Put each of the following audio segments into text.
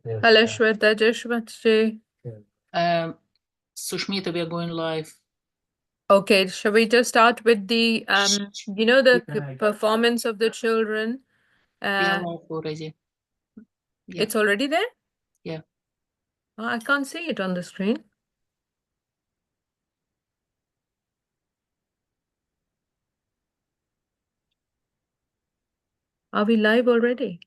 Hello, Shweta. Jai Shweta. Um, Sushmita, we are going live. Okay, shall we just start with the the performance of the children? We are live already. Yeah. It's already there? Yeah. Oh, I can't see it on the screen. Are we live already?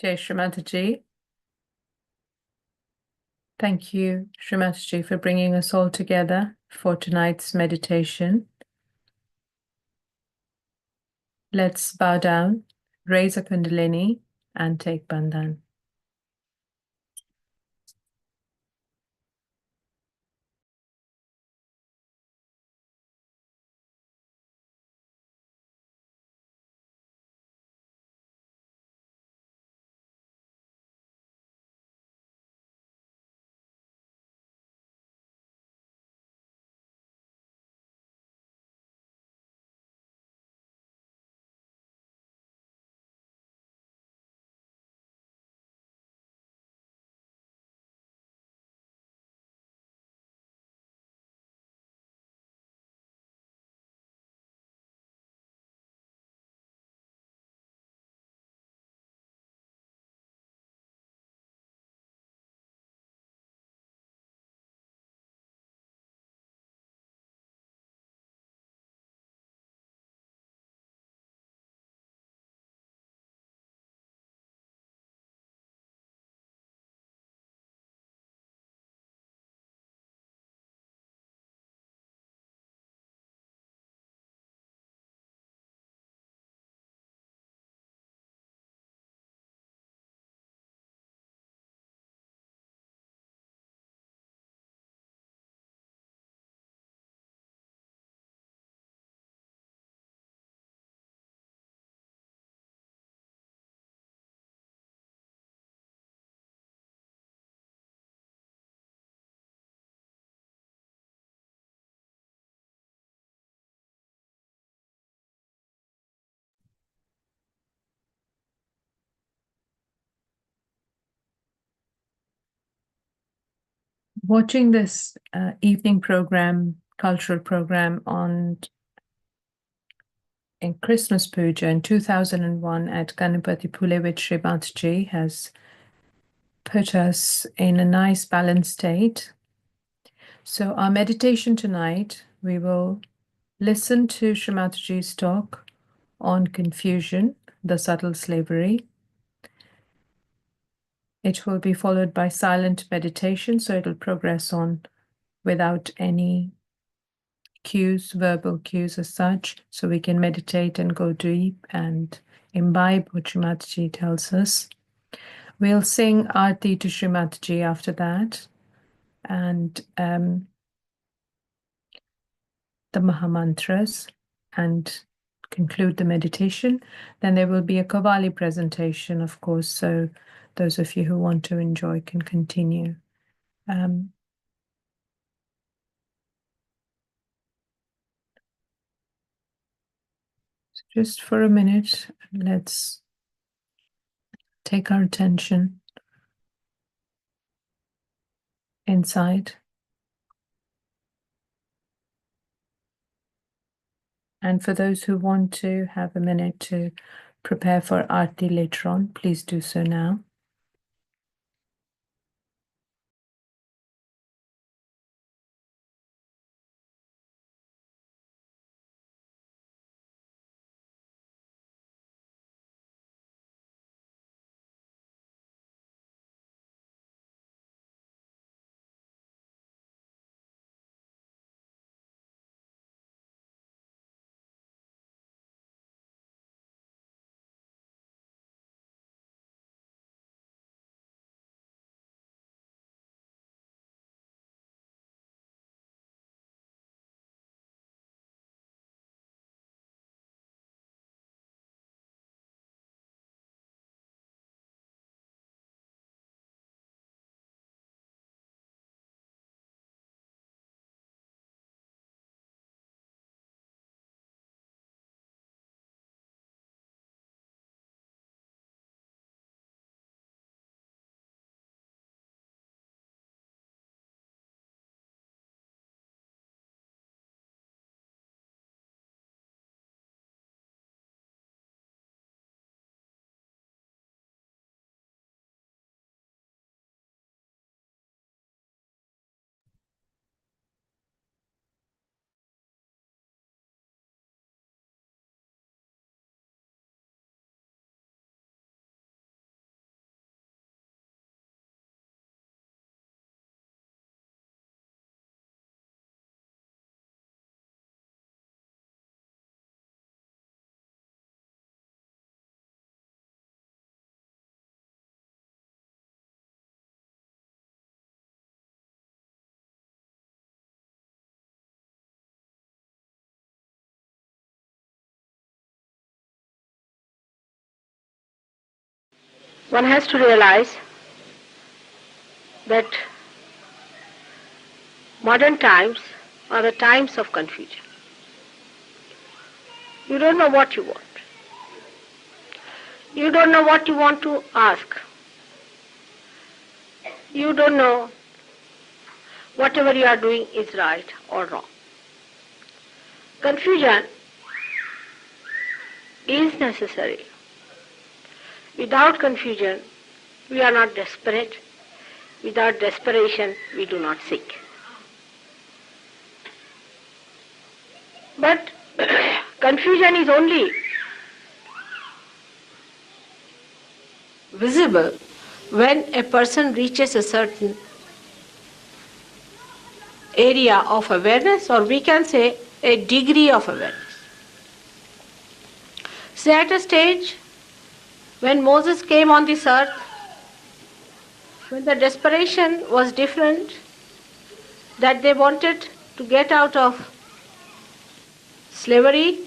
Okay, Shrimataji. Thank you, Shrimataji, for bringing us all together for tonight's meditation. Let's bow down, raise a Kundalini, and take Bandhan. Watching this evening program, cultural program on in Christmas Puja in 2001 at Ganapati Phule with Srimataji has put us in a nice balanced state. So our meditation tonight, we will listen to Srimataji's talk on confusion, the subtle slavery. It will be followed by silent meditation, so it'll progress on without any cues, verbal cues as such, so we can meditate and go deep and imbibe what Srimataji tells us. We'll sing Aarti to Srimataji after that, and the Mahamantras, and conclude the meditation. Then there will be a Kavali presentation, of course, so those of you who want to enjoy can continue. Just for a minute, let's take our attention inside. And for those who want to have a minute to prepare for Aarti later on, please do so now. one has to realize that modern times are the times of confusion. You don't know what you want. You don't know what you want to ask. You don't know whatever you are doing is right or wrong. Confusion is necessary. Without confusion, we are not desperate. Without desperation, we do not seek. But confusion is only visible when a person reaches a certain area of awareness, or we can say a degree of awareness. Say at a stage when Moses came on this earth, when the desperation was different, that they wanted to get out of slavery,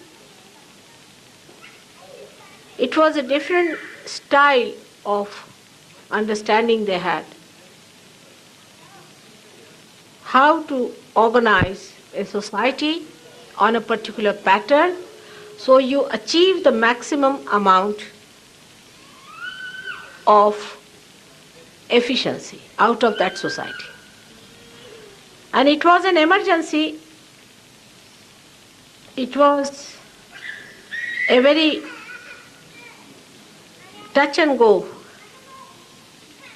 it was a different style of understanding they had. How to organize a society on a particular pattern so you achieve the maximum amount of efficiency out of that society. And it was an emergency. It was a very touch and go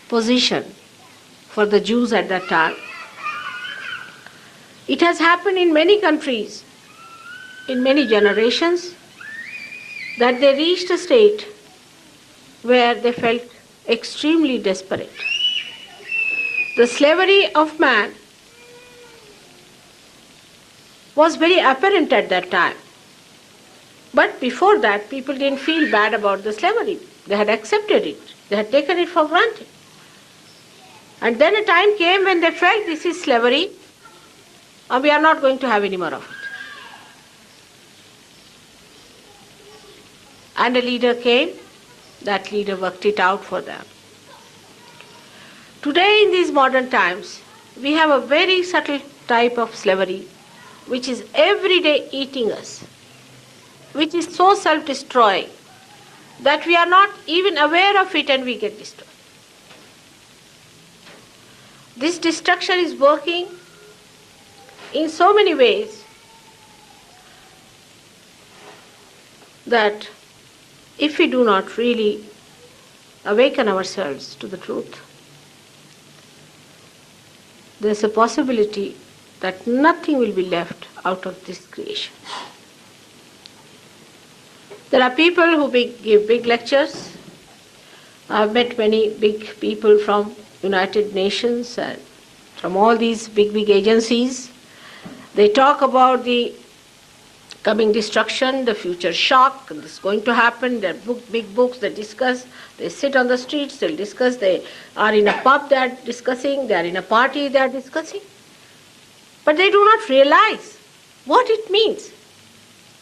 position for the Jews at that time. It has happened in many countries, in many generations, that they reached a state where they felt extremely desperate. The slavery of man was very apparent at that time. But before that, people didn't feel bad about the slavery. They had accepted it. They had taken it for granted. And then a time came when they felt this is slavery, and we are not going to have any more of it. And a leader came. That leader worked it out for them. Today, in these modern times, we have a very subtle type of slavery which is every day eating us, which is so self-destroying that we are not even aware of it and we get destroyed. This destruction is working in so many ways that if we do not really awaken ourselves to the truth, there's a possibility that nothing will be left out of this creation. There are people who give big lectures. I've met many big people from United Nations and from all these big agencies. They talk about the coming destruction, the future shock, and this is going to happen. They're big books, they discuss, they sit on the streets, they'll discuss, they are in a pub, they're discussing, they're in a party, they're discussing. But they do not realize what it means.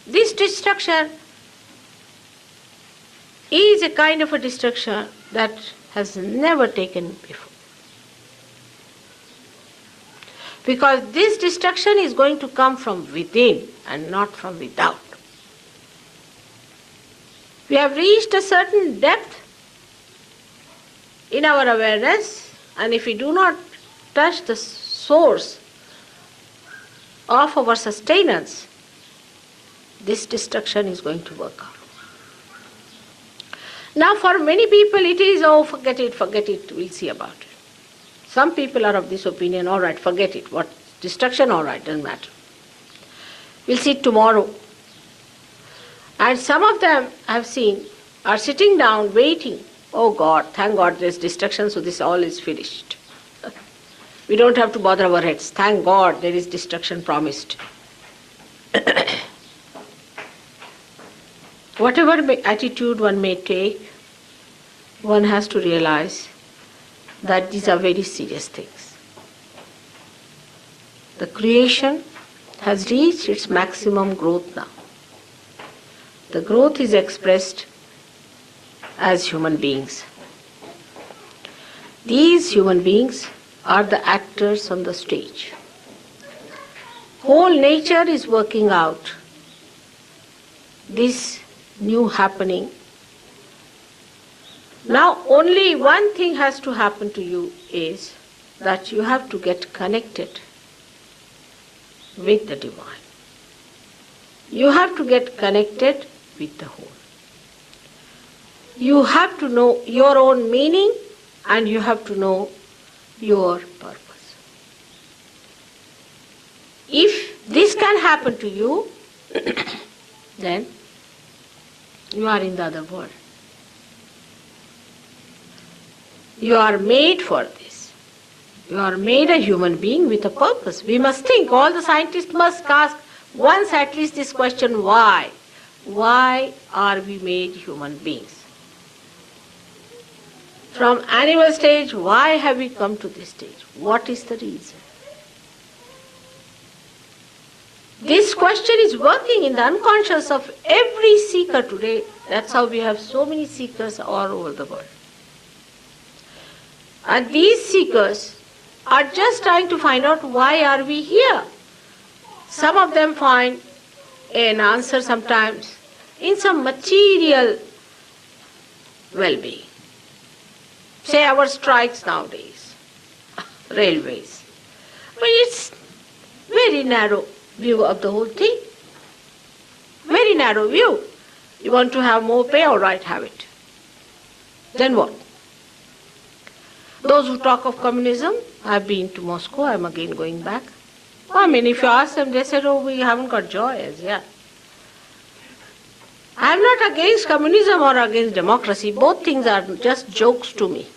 This destruction is a kind of a destruction that has never taken before. Because this destruction is going to come from within and not from without. We have reached a certain depth in our awareness, and if we do not touch the source of our sustenance, this destruction is going to work out. Now for many people it is, oh, forget it, we'll see about it. Some people are of this opinion, all right, forget it. What destruction, all right, doesn't matter. We'll see it tomorrow. And some of them I've seen are sitting down waiting. Oh God, thank God there's destruction, so this all is finished. We don't have to bother our heads. Thank God there is destruction promised. Whatever attitude one may take, one has to realize that these are very serious things. The creation has reached its maximum growth now. The growth is expressed as human beings. These human beings are the actors on the stage. Whole nature is working out this new happening. Now only one thing has to happen to you is that you have to get connected with the divine. You have to get connected with the whole. You have to know your own meaning and you have to know your purpose. If this can happen to you, then you are in the other world. You are made for this. You are made a human being with a purpose. We must think, all the scientists must ask once at least this question, why? Why are we made human beings? From animal stage, why have we come to this stage? What is the reason? This question is working in the unconscious of every seeker today. That's how we have so many seekers all over the world. And these seekers are just trying to find out why are we here. Some of them find an answer sometimes in some material well-being. Say our strikes nowadays, railways. But it's very narrow view of the whole thing. Very narrow view. You want to have more pay, all right, have it. Then what? Those who talk of communism, I've been to Moscow, I'm again going back. I mean, if you ask them, they said, oh, we haven't got joy as yet. I'm not against communism or against democracy. Both things are just jokes to me.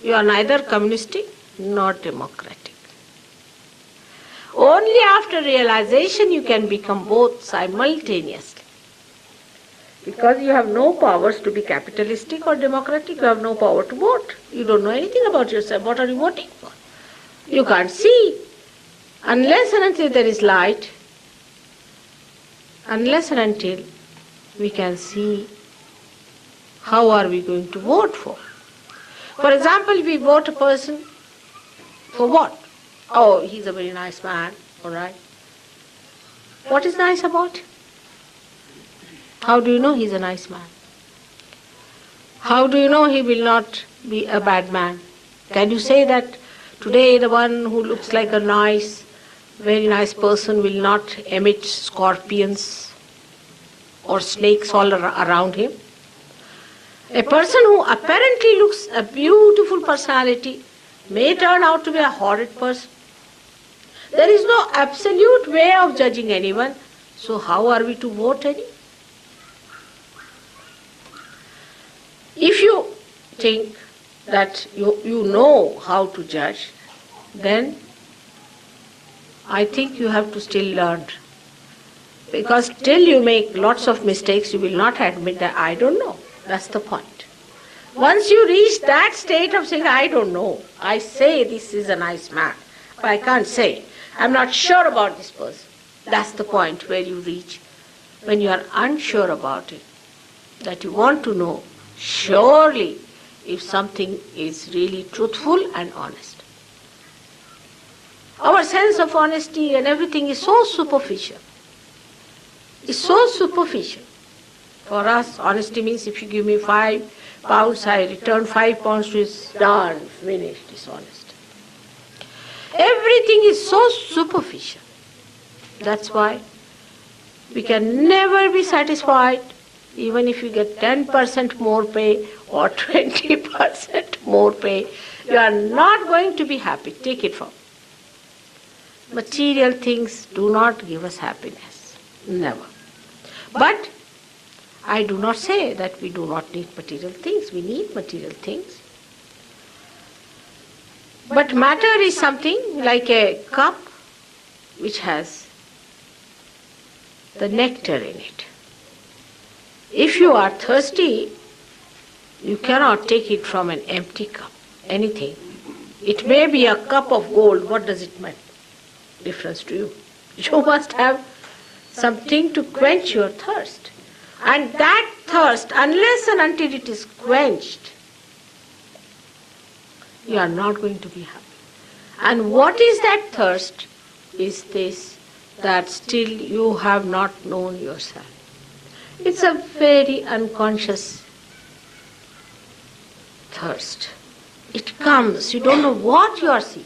You are neither communistic nor democratic. Only after realization you can become both simultaneously. Because you have no powers to be capitalistic or democratic, you have no power to vote. You don't know anything about yourself. What are you voting for? You can't see. Unless and until there is light, unless and until we can see, how are we going to vote for? For example, we vote a person for what? Oh, he's a very nice man, all right. What is nice about him? How do you know he's a nice man? How do you know he will not be a bad man? Can you say that today the one who looks like a nice, very nice person will not emit scorpions or snakes all around him? A person who apparently looks a beautiful personality may turn out to be a horrid person. There is no absolute way of judging anyone, so how are we to vote any? If you think that you know how to judge, then I think you have to still learn. Because till you make lots of mistakes, you will not admit that I don't know. That's the point. Once you reach that state of saying, I don't know, I say this is a nice man, but I can't say, I'm not sure about this person. That's the point where you reach, when you are unsure about it, that you want to know surely if something is really truthful and honest. Our sense of honesty and everything is so superficial. It's so superficial. For us, honesty means if you give me 5 pounds, I return 5 pounds to his done, finished, dishonest. Everything is so superficial. That's why we can never be satisfied even if you get 10% more pay or 20% more pay. You are not going to be happy. Take it from. Material things do not give us happiness. Never. But I do not say that we do not need material things. We need material things. But matter is something like a cup which has the nectar in it. If you are thirsty, you cannot take it from an empty cup, anything. It may be a cup of gold. What does it make difference to you? You must have something to quench your thirst. And that thirst, unless and until it is quenched, you are not going to be happy. And what is that thirst? Is this, that still you have not known yourself. It's a very unconscious thirst. It comes, you don't know what you are seeking.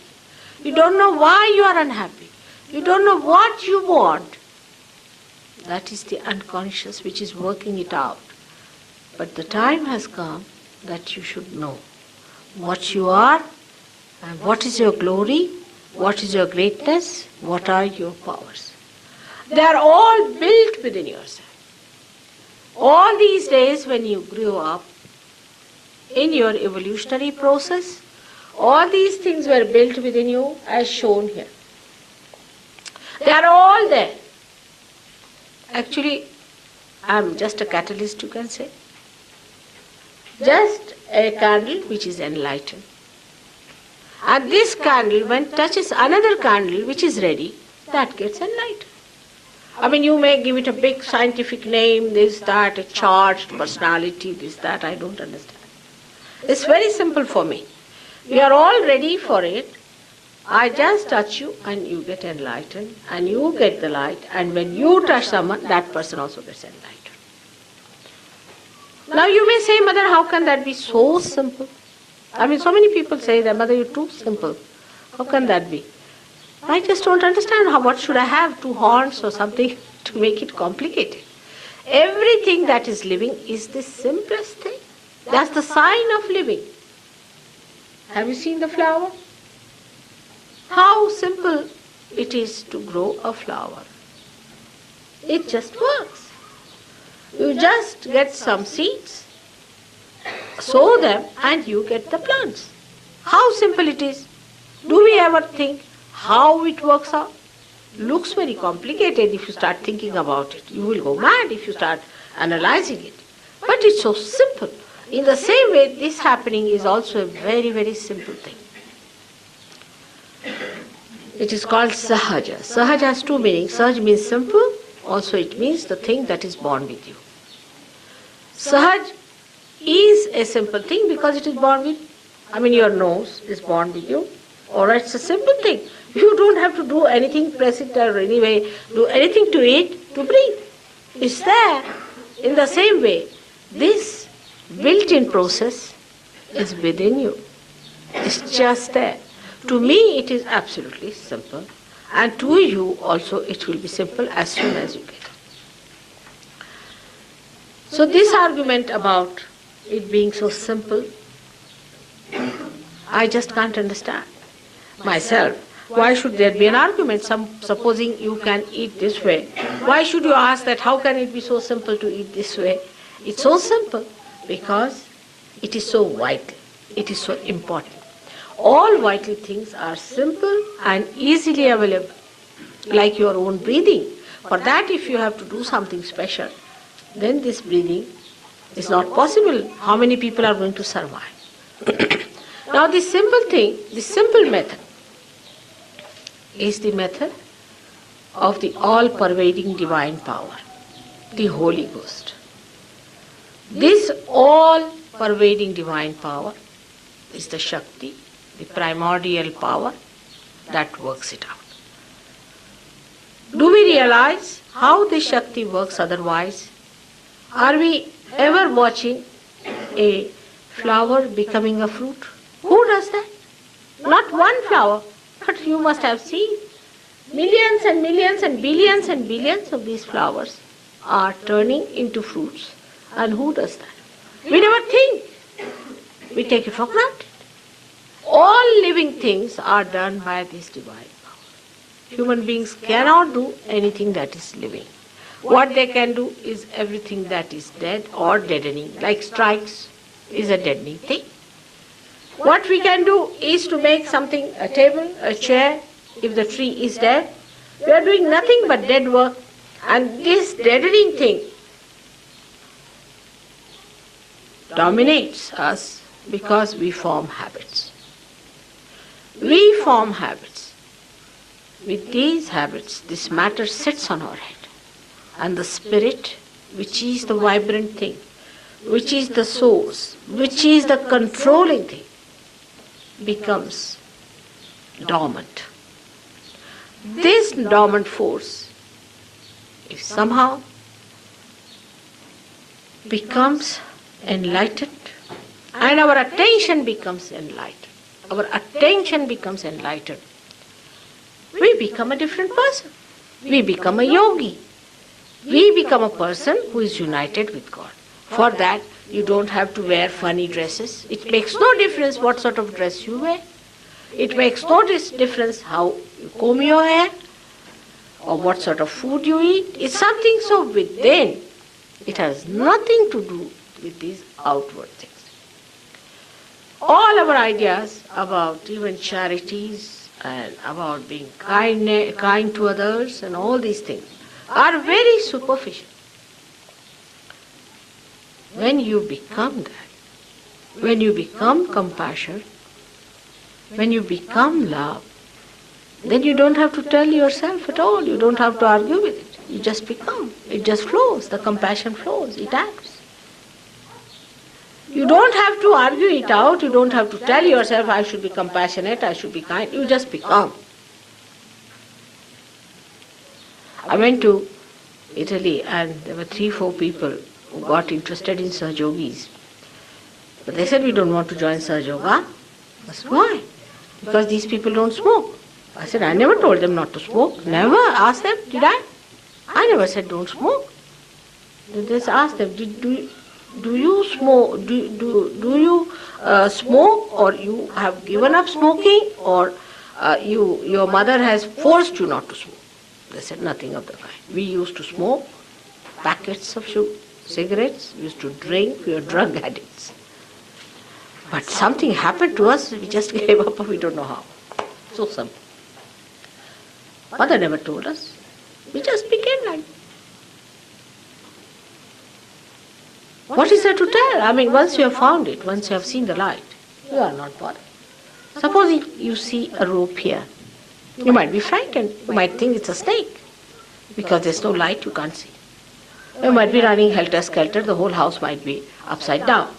You don't know why you are unhappy. You don't know what you want. That is the unconscious which is working it out. But the time has come that you should know what you are and what is your glory, what is your greatness, what are your powers. They are all built within yourself. All these days when you grew up, in your evolutionary process, all these things were built within you as shown here. They are all there. Actually, I am just a catalyst, you can say. Just a candle which is enlightened. And this candle, when touches another candle which is ready, that gets enlightened. I mean, you may give it a big scientific name, this, that, a charged personality, this, that, I don't understand. It's very simple for me. We are all ready for it. I just touch you and you get enlightened and you get the light, and when you touch someone, that person also gets enlightened. Now you may say, Mother, how can that be so simple? I mean, so many people say that, Mother, you're too simple. How can that be? I just don't understand what should I have, 2 horns or something to make it complicated. Everything that is living is the simplest thing. That's the sign of living. Have you seen the flower? How simple it is to grow a flower. It just works. You just get some seeds, sow them, and you get the plants. How simple it is. Do we ever think how it works out? Looks very complicated if you start thinking about it. You will go mad if you start analyzing it. But it's so simple. In the same way, this happening is also a very, very simple thing. It is called sahaja. Sahaja has 2 meanings. Sahaj means simple. Also it means the thing that is born with you. Sahaj is a simple thing because it is born with, your nose is born with you. Or it's a simple thing. You don't have to do anything, press it or anyway, do anything to it to breathe. It's there. In the same way, this built-in process is within you. It's just there. To me, it is absolutely simple. And to you also, it will be simple as soon as you get it. So this argument about it being so simple, I just can't understand myself. Why should there be an argument? Supposing you can eat this way, why should you ask that how can it be so simple to eat this way? It's so simple because it is so vital. It is so important. All vital things are simple and easily available, like your own breathing. For that, if you have to do something special, then this breathing is not possible. How many people are going to survive? Now this simple thing, this simple method is the method of the all-pervading divine power, the Holy Ghost. This all-pervading divine power is the Shakti, the primordial power that works it out. Do we realize how this Shakti works otherwise? Are we ever watching a flower becoming a fruit? Who does that? Not one flower, but you must have seen millions and millions and billions of these flowers are turning into fruits. And who does that? We never think. We take it for granted. All living things are done by this divine power. Human beings cannot do anything that is living. What they can do is everything that is dead or deadening, like strikes is a deadening thing. What we can do is to make something, a table, a chair, if the tree is dead. We are doing nothing but dead work. And this deadening thing dominates us because we form habits. We form habits. With these habits, this matter sits on our head. And the spirit, which is the vibrant thing, which is the source, which is the controlling thing, becomes dormant. This dormant force, if somehow becomes enlightened, and our attention becomes enlightened, we become a different person. We become a yogi. We become a person who is united with God. For that, you don't have to wear funny dresses. It makes no difference what sort of dress you wear. It makes no difference how you comb your hair or what sort of food you eat. It's something so within. It has nothing to do with these outward things. All our ideas about even charities and about being kind to others and all these things are very superficial. When you become that, when you become compassion, when you become love, then you don't have to tell yourself at all. You don't have to argue with it. You just become. It just flows. The compassion flows. It acts. You don't have to argue it out. You don't have to tell yourself, I should be compassionate, I should be kind. You just become. I went to Italy and there were 3-4 people who got interested in Sahaja Yogis. But they said, we don't want to join Sahaja Yoga. I said, why? Because these people don't smoke. I said, I never told them not to smoke. Never asked them, did I? I never said don't smoke. They just asked them, do you smoke? Do you smoke, or you have given up smoking, or your mother has forced you not to smoke? They said nothing of the kind. We used to smoke packets of cigarettes. We used to drink. We were drug addicts. But something happened to us. We just gave up. We don't know how. So simple. Mother never told us. We just became like. What is there to tell? I mean, once you have found it, once you have seen the light, you are not bothered. Suppose you see a rope here. You might be frightened. You might think it's a snake. Because there's no light, you can't see. You might be running helter-skelter. The whole house might be upside down.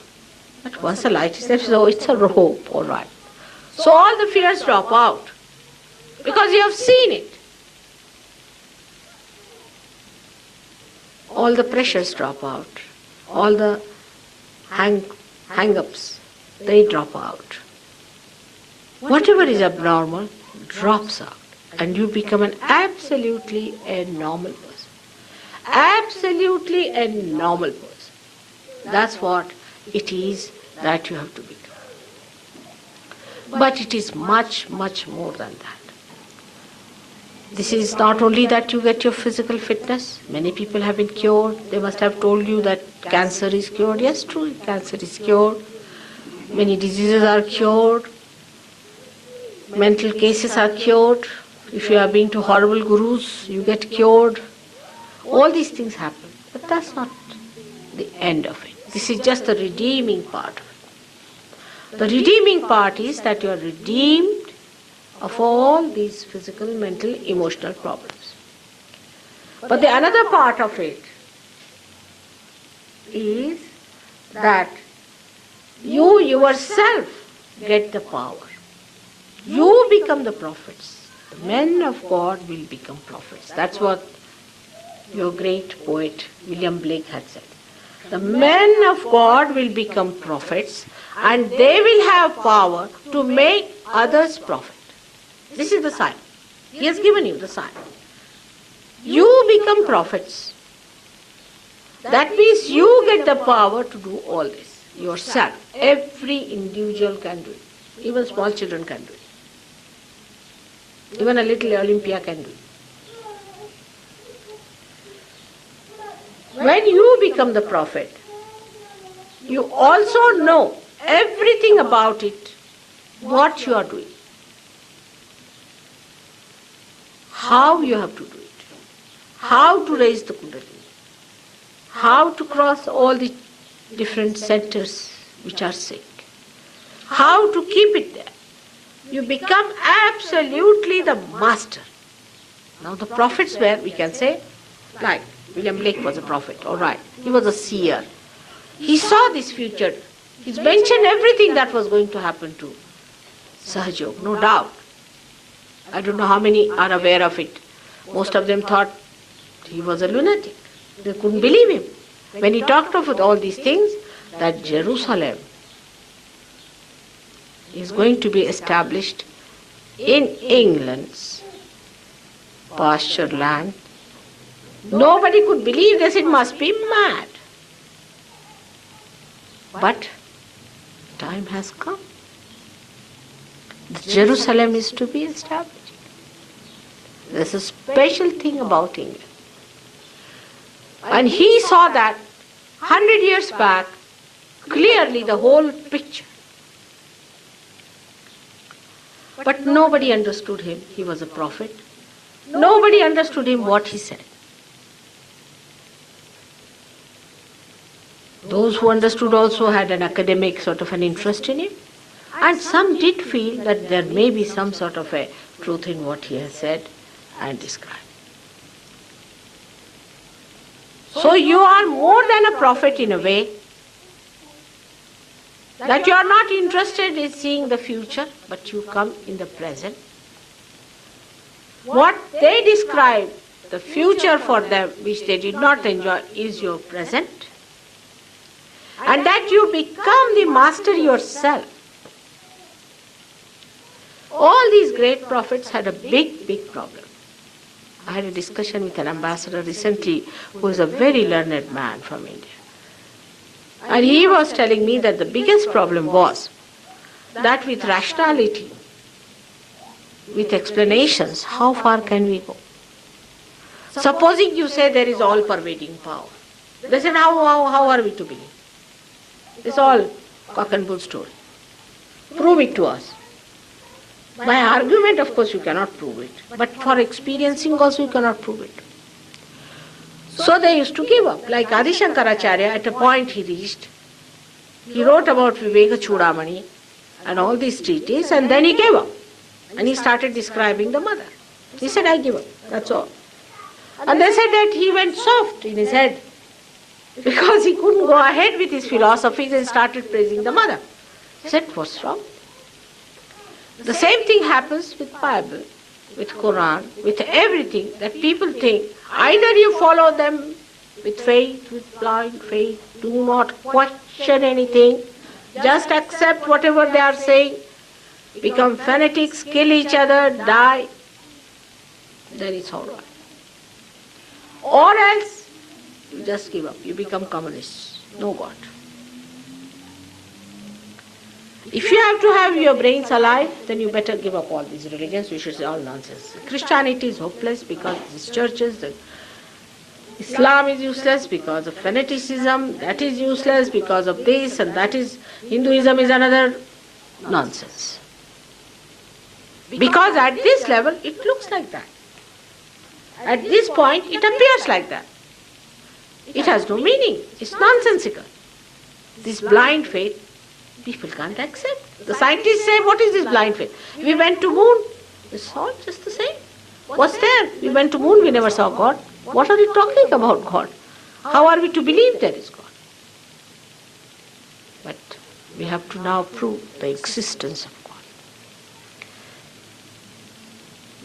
But once the light is there, so it's a rope, all right. So all the fears drop out. Because you have seen it. All the pressures drop out. All the hang-ups, they drop out. Whatever is abnormal drops out. And you become an absolutely a normal person. Absolutely a normal person. That's what it is that you have to become. But it is much, much more than that. This is not only that you get your physical fitness. Many people have been cured. They must have told you that cancer is cured. Yes, true, cancer is cured. Many diseases are cured. Mental cases are cured. If you have been to horrible gurus, you get cured. All these things happen. But that's not the end of it. This is just the redeeming part of it. The redeeming part is that you are redeemed of all these physical, mental, emotional problems. But the another part of it is that you yourself get the power. You become the prophets. The men of God will become prophets. That's what your great poet William Blake had said. The men of God will become prophets, and they will have power to make others prophet. This is the sign. He has given you the sign. You become prophets. That means you get the power to do all this yourself. Every individual can do it. Even small children can do it. Even a little Olympia can do it. When you become the prophet, you also know everything about it, what you are doing, how you have to do it, how to raise the Kundalini, how to cross all the different centers which are sick, how to keep it there. You become absolutely the master. Now the prophets were, we can say, like William Blake was a prophet, all right. He was a seer. He saw this future. He's mentioned everything that was going to happen to Sahajog, no doubt. I don't know how many are aware of it. Most of them thought he was a lunatic. They couldn't believe him. When he talked of all these things, that Jerusalem is going to be established in England's pasture land, nobody could believe this. It must be mad. But time has come. Jerusalem is to be established. There's a special thing about England. And he saw that 100 years back, clearly the whole picture. But nobody understood him. He was a prophet. Nobody understood him what he said. Those who understood also had an academic sort of an interest in him. And some did feel that there may be some sort of a truth in what he has said and described. So you are more than a prophet in a way, that you are not interested in seeing the future, but you come in the present. What they describe, the future for them, which they did not enjoy, is your present. And that you become the master yourself. All these great prophets had a big problem. I had a discussion with an ambassador recently who is a very learned man from India. And he was telling me that the biggest problem was that with rationality, with explanations, how far can we go? Supposing you say there is all-pervading power. They said, how are we to believe? It's all cock and bull story. Prove it to us. By argument, of course, you cannot prove it. But for experiencing also, you cannot prove it. So they used to give up. Like Adi Shankaracharya, at a point he reached, he wrote about Viveka Chudamani and all these treatises, and then he gave up. And he started describing the mother. He said, I give up. That's all. And they said that he went soft in his head because he couldn't go ahead with his philosophies and started praising the mother. He said, what's wrong? The same thing happens with Bible, with Quran, with everything that people think. Either you follow them with faith, with blind faith, do not question anything, just accept whatever they are saying, become fanatics, kill each other, die, then it's all right. Or else, you just give up, you become communists, no God. If you have to have your brains alive, then you better give up all these religions, which is all nonsense. Christianity is hopeless because these churches, Islam is useless because of fanaticism, that is useless because of this and that is, Hinduism is another nonsense. Because at this level, it looks like that. At this point, it appears like that. It has no meaning. It's nonsensical. This blind faith, people can't accept. The scientists say, what is this blind faith? We went to moon. It's all just the same. What's there? We went to moon, we never saw God. What are you talking about God? How are we to believe there is God? But we have to now prove the existence of God.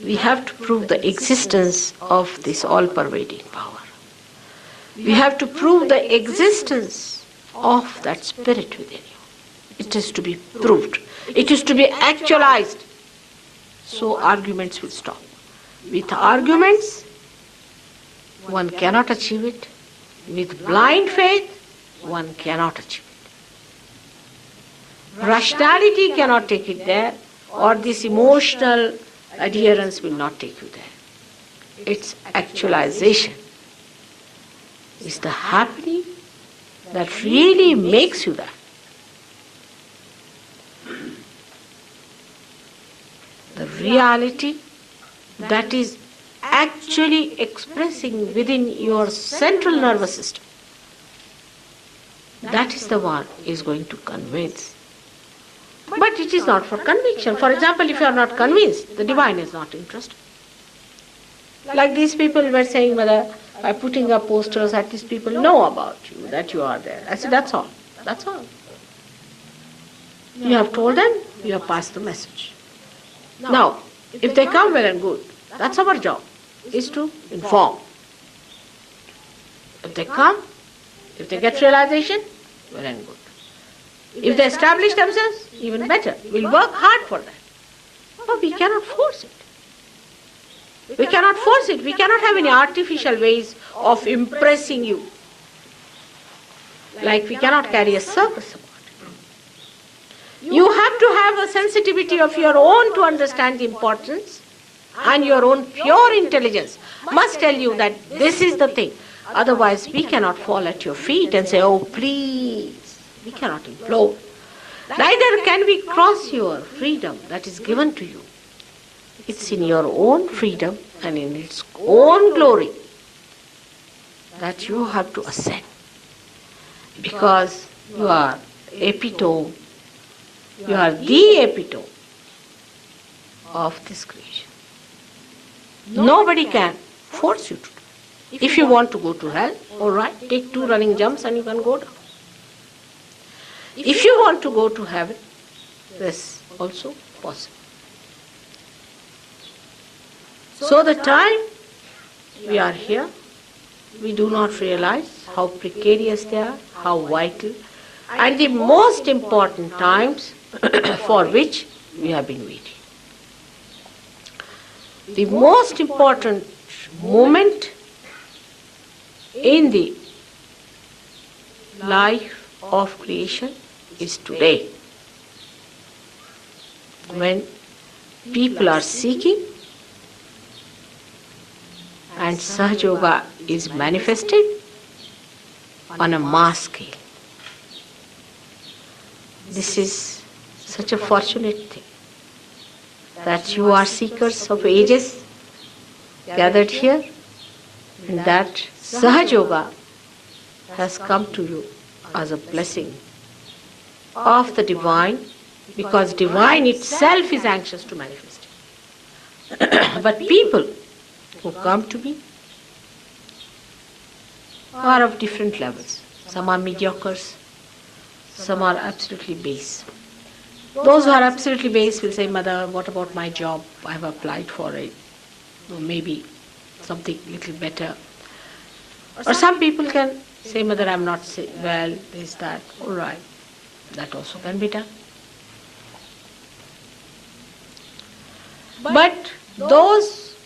We have to prove the existence of this all-pervading power. We have to prove the existence of that spirit within you. It is to be proved. It is to be actualized. So arguments will stop. With arguments, one cannot achieve it. With blind faith, one cannot achieve it. Rationality cannot take it there, or this emotional adherence will not take you there. Its actualization is the happening that really makes you that. The reality that is actually expressing within your central nervous system. That is the one is going to convince. But it is not for conviction. For example, if you are not convinced, the divine is not interested. Like these people were saying, whether by putting up posters, at least people know about you, that you are there. I said, that's all. That's all. You have told them, you have passed the message. Now, if they come, well and good. That's our job, is to inform. If they come, if they get realization, well and good. If they establish themselves, even better. We'll work hard for that. But we cannot force it. We cannot force it. We cannot have any artificial ways of impressing you. Like we cannot carry a circus about it. You have to have a sensitivity of your own to understand the importance, and your own pure intelligence must tell you that this is the thing. Otherwise, we cannot fall at your feet and say, oh, please. We cannot implore. Neither can we cross your freedom that is given to you. It's in your own freedom and in its own glory that you have to ascend. Because you are epitome, you are the epitome of this creation. Nobody can force you to do. If you want to go to hell, all right, take 2 running jumps and you can go down. If you want to go to heaven, that's also possible. So the time we are here, we do not realize how precarious they are, how vital, and the most important times for which we have been waiting. The most important moment in the life of creation is today, when people are seeking and Sahaja Yoga is manifested on a mass scale. This is such a fortunate thing that you are seekers of ages gathered here, and that Sahaja Yoga has come to you as a blessing of the divine, because divine itself is anxious to manifest it. But people who come to me are of different levels. Some are mediocres, some are absolutely base. Those who are absolutely base will say, Mother, what about my job? I have applied for it. Or maybe something little better. Or some people can say, Mother, I am not well, this, that. All right, that also can be done. But those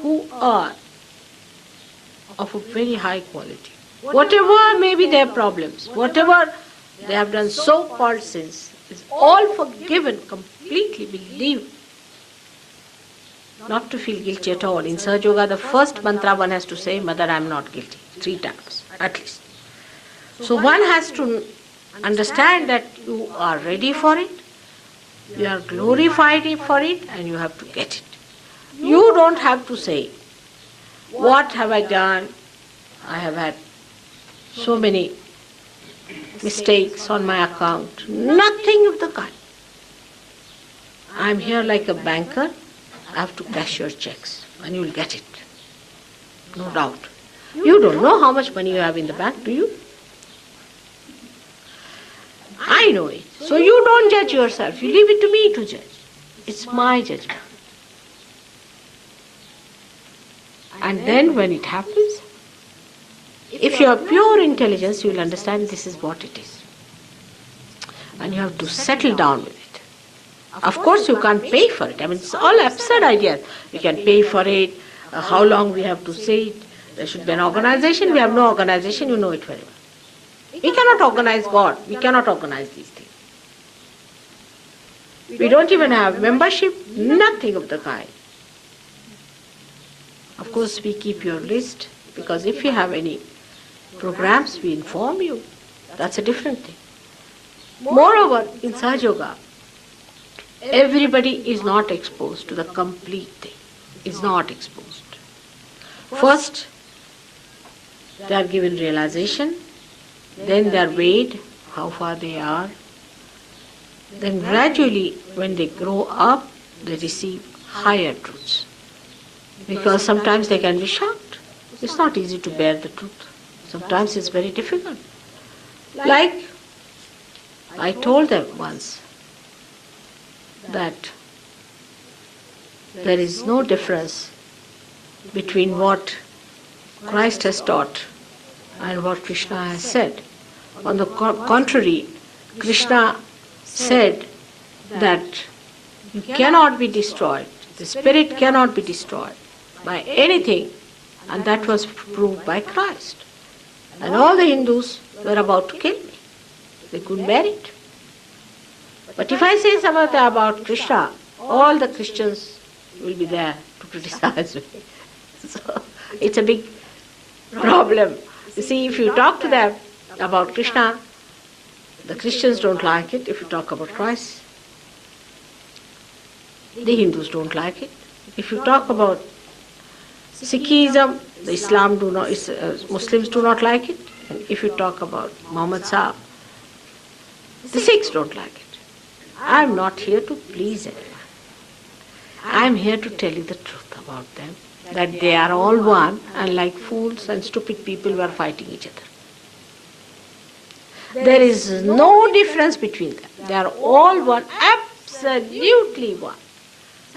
who are of a very high quality, whatever may be their problems, whatever they have done so-called sins, is all forgiven completely, believe. Not to feel guilty at all. In Sahaja Yoga, the first mantra one has to say, Mother, I am not guilty, 3 times at least. So one has to understand that you are ready for it, you are glorified for it, and you have to get it. You don't have to say, what have I done? I have had so many mistakes on my account. Nothing of the kind. I am here like a banker. I have to cash your checks and you will get it. No doubt. You don't know how much money you have in the bank, do you? I know it. So you don't judge yourself. You leave it to me to judge. It's my judgment. And then when it happens, if you have pure intelligence, you will understand this is what it is. And you have to settle down with it. Of course, you can't pay for it. I mean, it's all absurd ideas. We can pay for it, how long we have to say it. There should be an organization. We have no organization, you know it very well. We cannot organize God. We cannot organize these things. We don't even have membership, nothing of the kind. Of course, we keep your list, because if you have any programs, we inform you. That's a different thing. Moreover, in Sahaja Yoga, everybody is not exposed to the complete thing. Is not exposed. First, they are given realization, then they are weighed, how far they are. Then gradually, when they grow up, they receive higher truths. Because sometimes they can be shocked. It's not easy to bear the truth. Sometimes it's very difficult. Like I told them once that there is no difference between what Christ has taught and what Krishna has said. On the contrary, Krishna said that you cannot be destroyed, the spirit cannot be destroyed by anything, and that was proved by Christ. And all the Hindus were about to kill me. They couldn't bear it. But if I say something about Krishna, all the Christians will be there to criticize me. So it's a big problem. You see, if you talk to them about Krishna, the Christians don't like it. If you talk about Christ, the Hindus don't like it. If you talk about Sikhism, the Muslims do not like it. And if you talk about Muhammad Sahib, the Sikhs don't like it. I am not here to please anyone. I am here to tell you the truth about them, that they are all one, and like fools and stupid people were fighting each other. There is no difference between them. They are all one, absolutely one.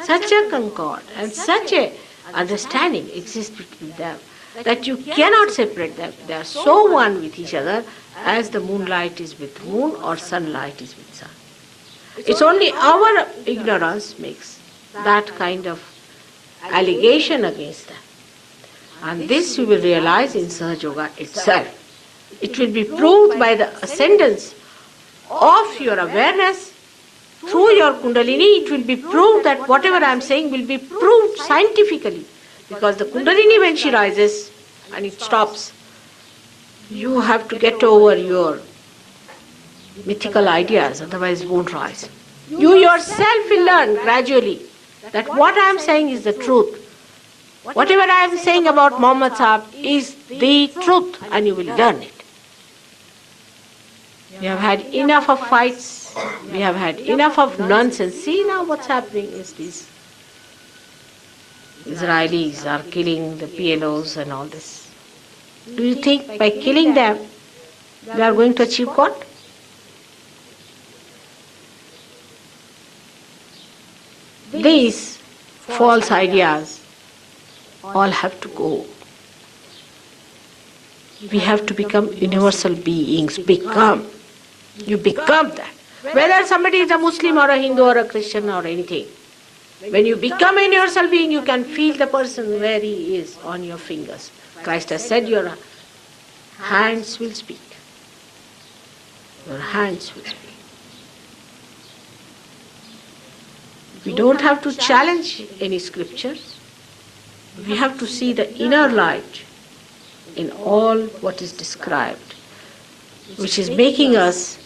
Such a concord and such a understanding exists between them that you cannot separate them. They are so one with each other as the moonlight is with moon or sunlight is with sun. It's only our ignorance makes that kind of allegation against them. And this you will realize in Sahaja Yoga itself. It will be proved by the ascendance of your awareness through your Kundalini. It will be proved that whatever I am saying will be proved scientifically. Because the Kundalini, when she rises and it stops, you have to get over your mythical ideas, otherwise it won't rise. You yourself will learn gradually that what I am saying is the truth. Whatever I am saying about Muhammad Sahib is the truth, and you will learn it. We have had enough of fights. We have had enough of nonsense. See now what's happening is these Israelis are killing the PLOs and all this. Do you think by killing them, they are going to achieve God? These false ideas all have to go. We have to become universal beings. You become that. Whether somebody is a Muslim or a Hindu or a Christian or anything. When you become a universal being, you can feel the person where he is on your fingers. Christ has said your hands will speak. Your hands will speak. We don't have to challenge any scriptures. We have to see the inner light in all what is described, which is making us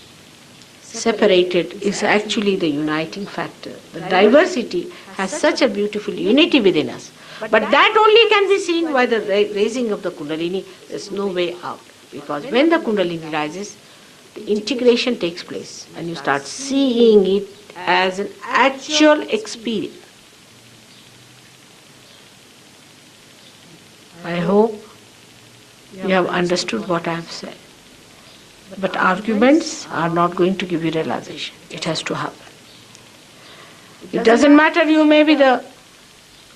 separated is actually the uniting factor. The diversity has such a beautiful unity within us. But that only can be seen by the raising of the Kundalini. There's no way out. Because when the Kundalini rises, the integration takes place and you start seeing it as an actual experience. I hope you have understood what I have said. But arguments are not going to give you realization. It has to happen. It doesn't matter, you may be the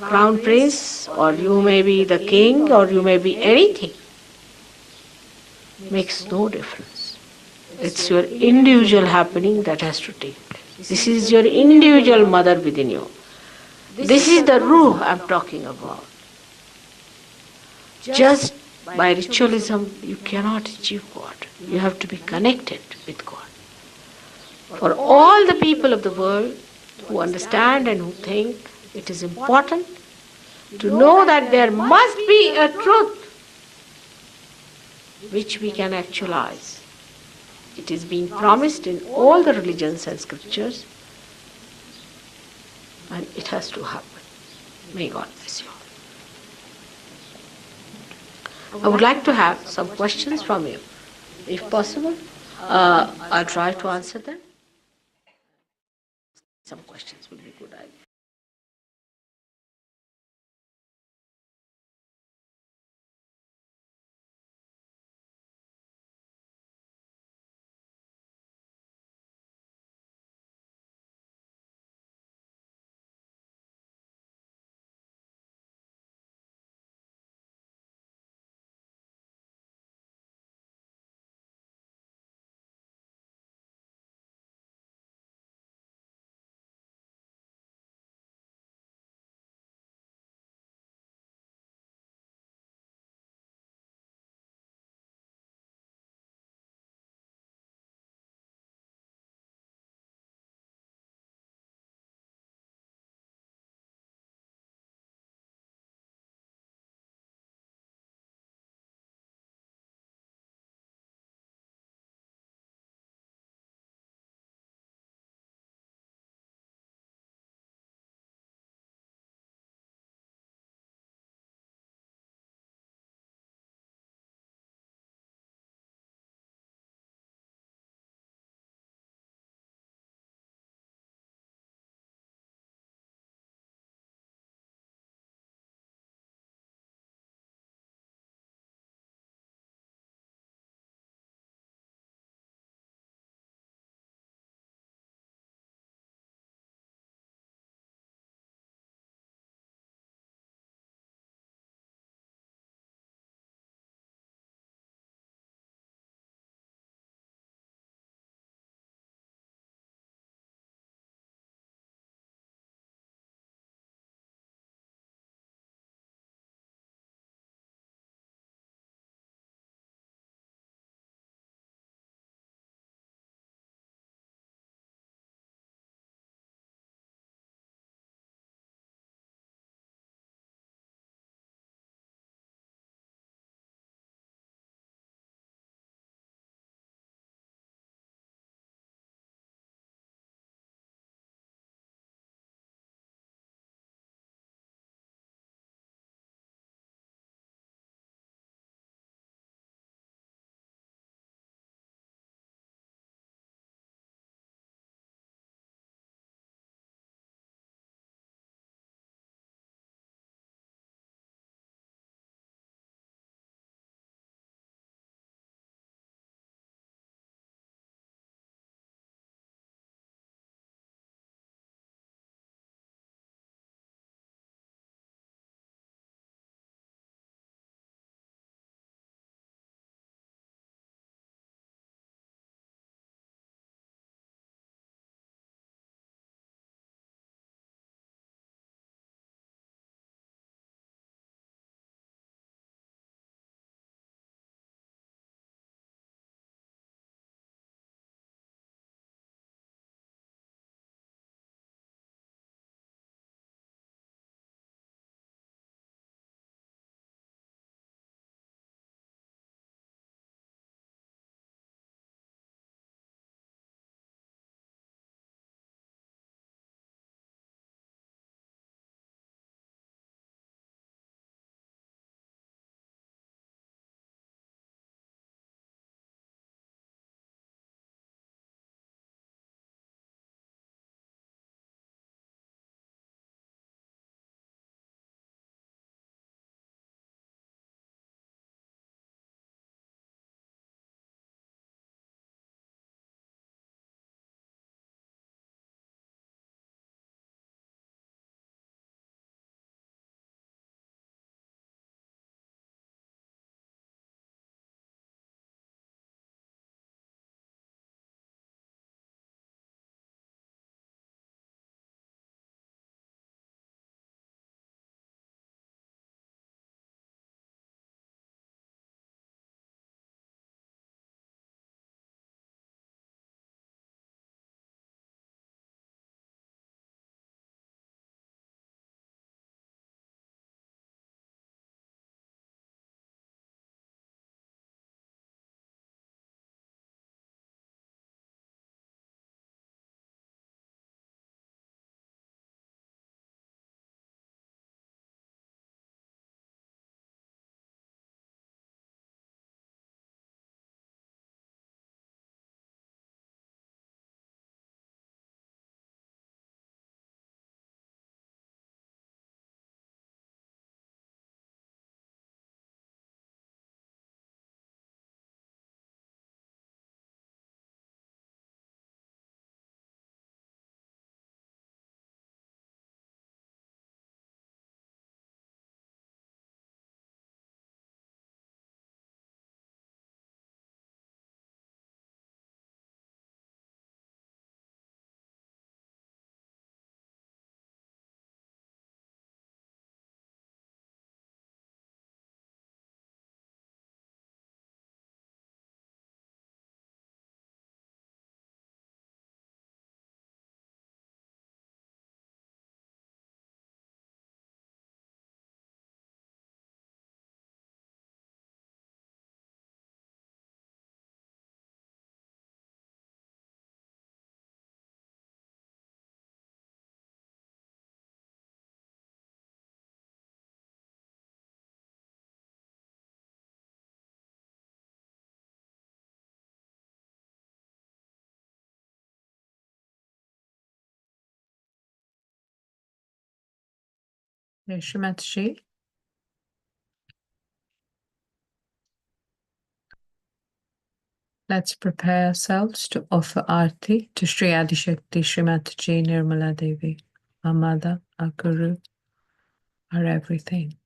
crown prince, or you may be the king, or you may be anything. Makes no difference. It's your individual happening that has to take place. This is your individual mother within you. This is the Ruh I'm talking about. Just by ritualism, you cannot achieve God. You have to be connected with God. For all the people of the world who understand and who think, it is important to know that there must be a truth which we can actualize. It is being promised in all the religions and scriptures, and it has to happen. May God bless you. I would like to have some questions from you, if possible. I'll try to answer them. Some questions will be good. Okay, Shrimati. Let's prepare ourselves to offer Aarti to Sri Adishakti Srimati Nirmala Devi, our mother, our guru, our everything.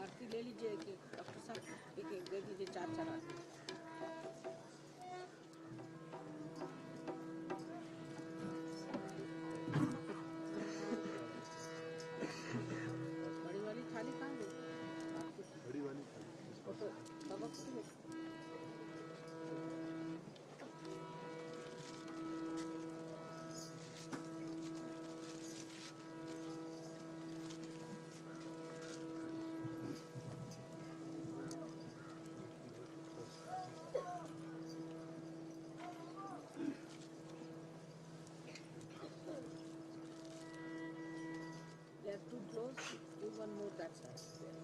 आरती ले लीजिए एक एक doctor साहब एक एक दे दीजिए चार चार आरती बड़ी वाली थाली कहाँ गई बड़ी वाली फोटो बाबा को they are too close, do one more that side.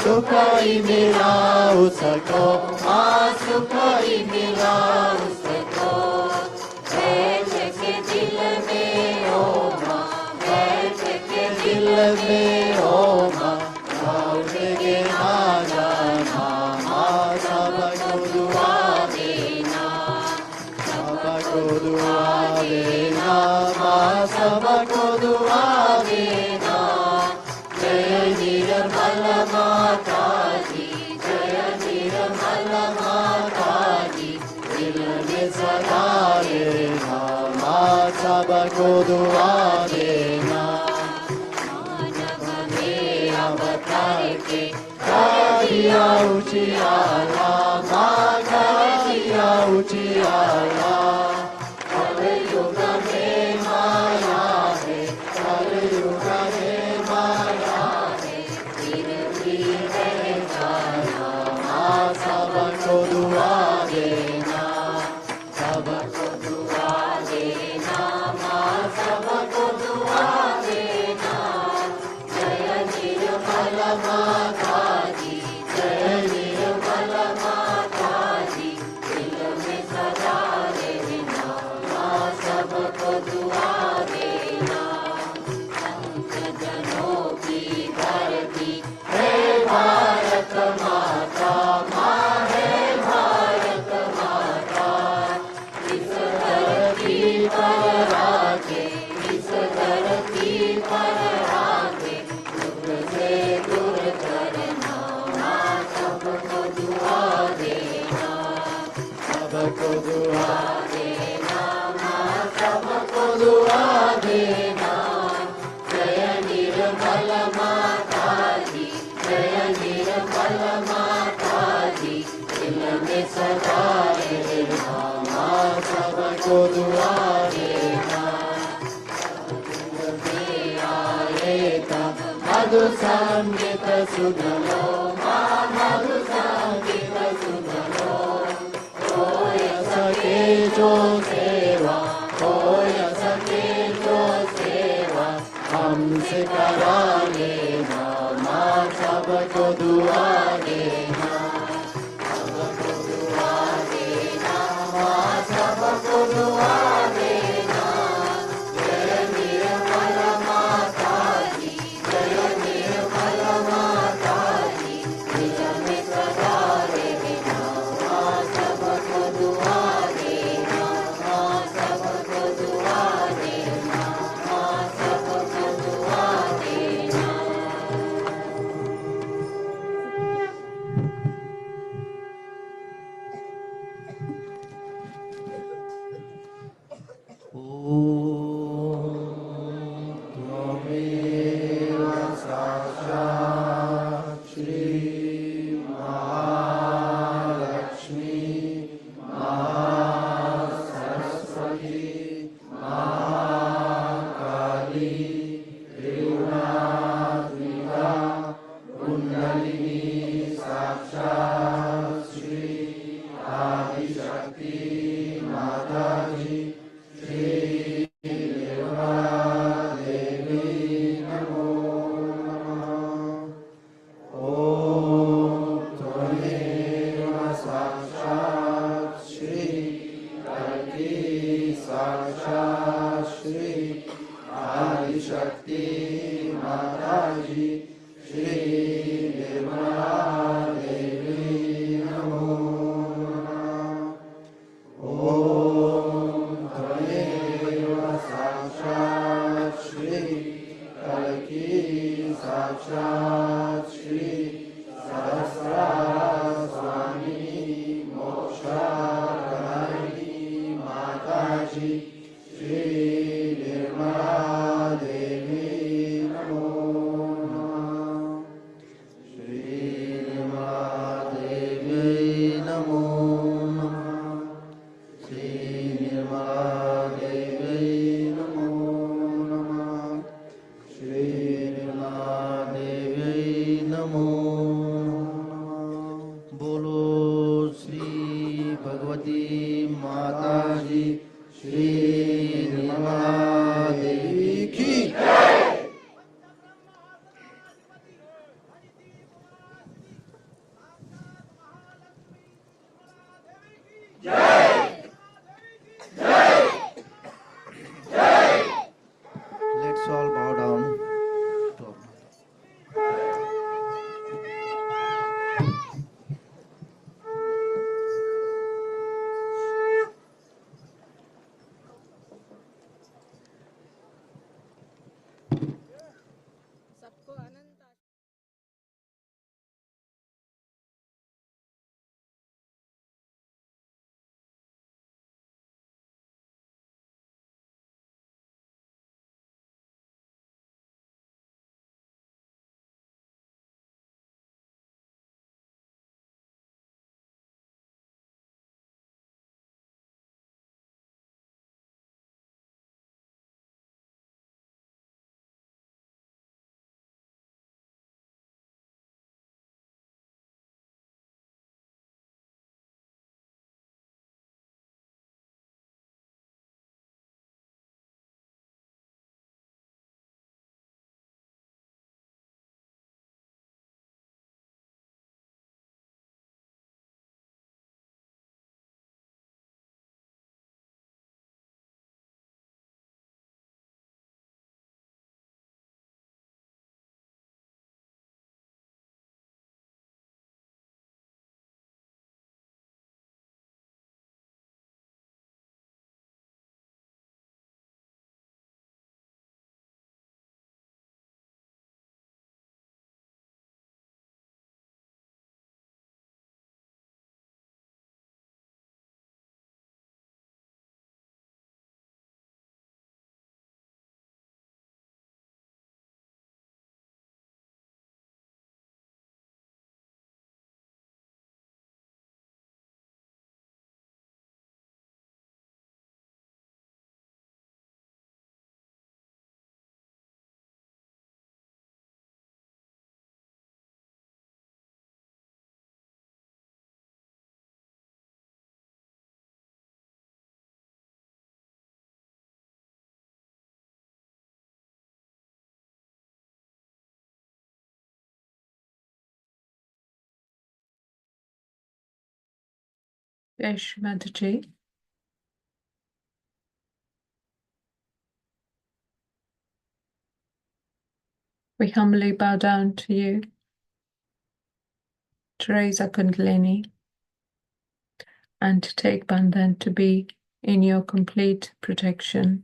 सुखाई मिला उसको सुखाई मिला उसको बैठ के दिल में ओ माँ बैठ के दिल में ओ के Kadiya Uchiala, Kadiya Uchiala, Kali Yuga mein Maya hai, Kali Yuga mein Maya hai, फिर भी रह जाना, माँ सबको दुआ देना, सबको दुआ देना, माँ सबको दुआ देना, जय निर्मल माता जी, जय निर्मल माता जी, दिल में सदा रहना, माँ सबको दुआ देना, संत जनों की धरती है भारत माता, माँ है भारत माता, इस धरती पर आके, इस धरती पर आके, दुख से दूर करना, माँ सबको दुआ देना, सबको दुआ देना, माँ सबको दुआ देना, जय निर्मल माता जी, जय निर्मल माता जी, दिल में सदा रहना, माँ सबको दुआ देना, आए तब मधु संगीत सुन लो, माँ मधु संगीत सुन लो, कोई सके जो सेवा, कोई सके जो सेवा, हमसे करा लेना, माँ सबको दुआ देना, सबको दुआ देना, माँ सबको दुआ देना, जय निर्मल माता जी, जय निर्मल माता जी, दिल में सदा रहना, माँ सबको दुआ देना, माँ सबको दुआ देना, माँ सबको दुआ देना। त्वमेव साक्षात् श्री महालक्ष्मी महासरस्वती महाकाली त्रिगुणात्मिका कुण्डलिनी साक्षात् श्री आदिशक्ति माता जी श्री निर्मला देवी नमो नमः। ओम त्वमेव साक्षात् श्री कल्की साक्षात् श्री आदिशक्ति माता जी श्री निर्मला देवी नमो नमः। ओम त्वमेव साक्षात् श्री कल्की साक्षात् श्री सहस्रार स्वामिनी मोक्षाकरायिणी माता जी श्री निर्मला देवी नमो नमः। श्री निर्मला देवी नमो नमः। श्री निर्मला देवी नमो नमः। Shri Nirmala Devi Jai Shri Mataji. We humbly bow down to you, to raise our Kundalini, and to take Bandhan to be in your complete protection.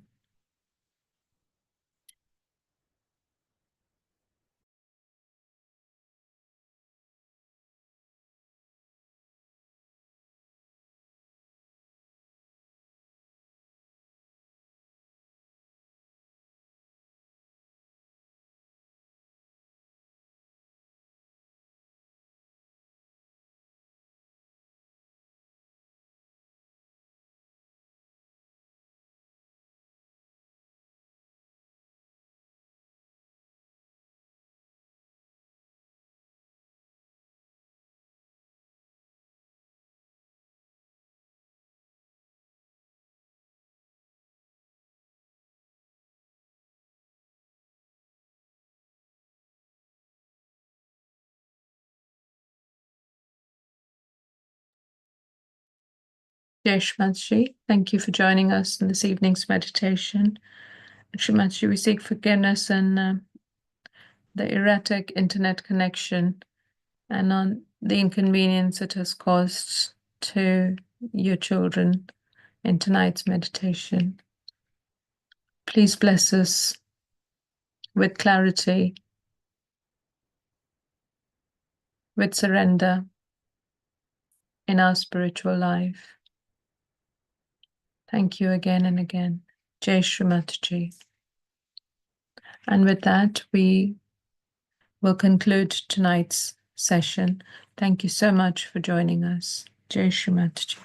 Jai Shri Mataji, thank you for joining us in this evening's meditation. Shri Mataji, we seek forgiveness and the erratic internet connection and on the inconvenience it has caused to your children in tonight's meditation. Please bless us with clarity, with surrender in our spiritual life. Thank you again and again. Jai Shri Mataji. And with that, we will conclude tonight's session. Thank you so much for joining us. Jai Shri Mataji.